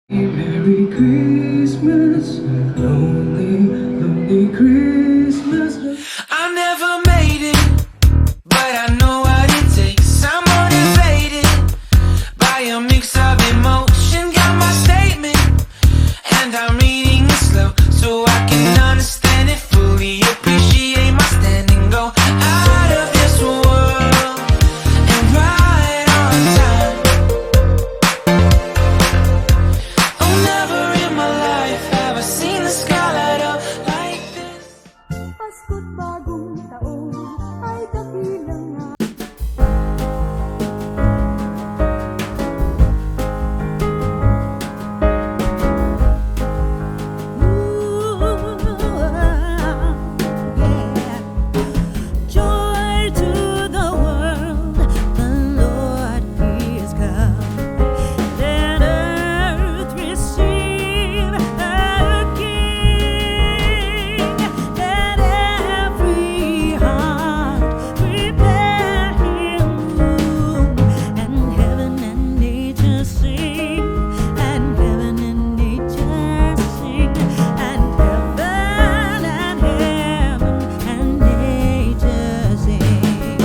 Merry Christmas, lonely, lonely Christmas. I never made it, but I know what it takes. I'm motivated by a mix of emotion. Got my statement, and I'm reading it slow so I can understand it fully. Appreciate my stand and go out of this world and right on time. Oh, never in my life have I seen the sky light up like this. Pasko't bagong taon ay dakilang na. Joy to the world, the Lord is come. Let earth receive her King. Let every heart prepare Him room, and heaven and nature sing, and heaven and nature sing, and heaven and nature sing.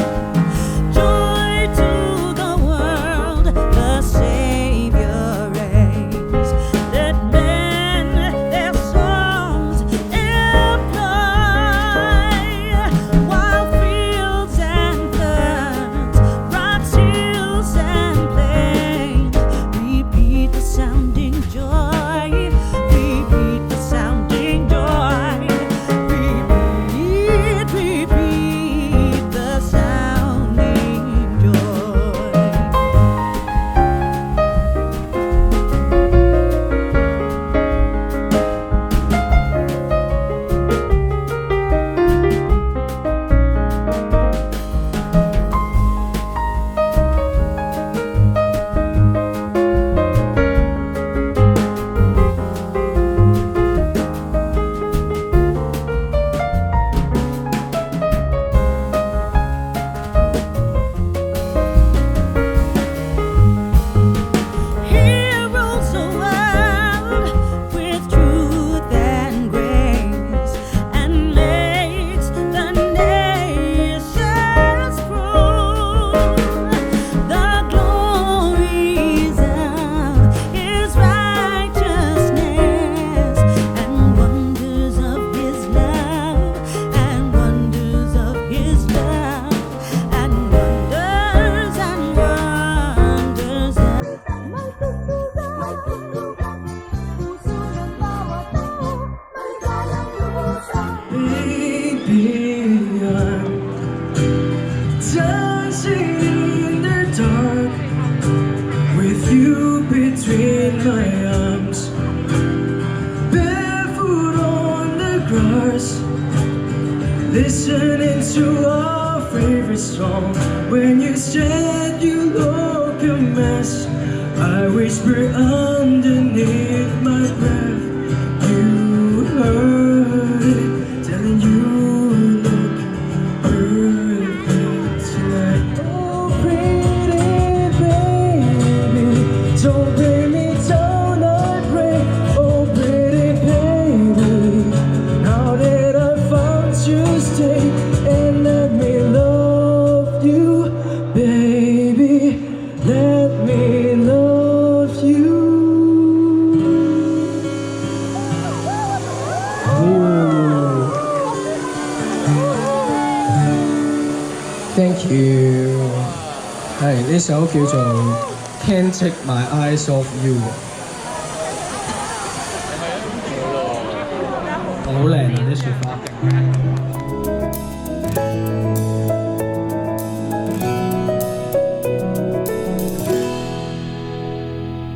Joy to the world, the Savior reigns. Let men their songs employ, while fields and ferns, rocks, hills and plains repeat the sounding joy. Repeat the sounding joy. Repeat the sounding joy. He rules the world with truth and grace, and makes the nations prove the glories of His righteousness, and wonders of His love, and wonders of His love, and wonders of may tugtugan, puso ng bawat tao, may galang lubusan. Baby, I'm dancing in the dark with you between my arms, barefoot on the grass, listening to our favorite song. When you said you look a mess, I whisper underneath my breath. You heard it, telling you look perfect tonight. Oh, pretty baby, don't bring me down, I pray. Oh, pretty baby, now that I found you, stay and let me love you, baby. Let me love you. Thank you。係呢首叫做《Can't Take My Eyes Off You》，好靚啊啲雪花。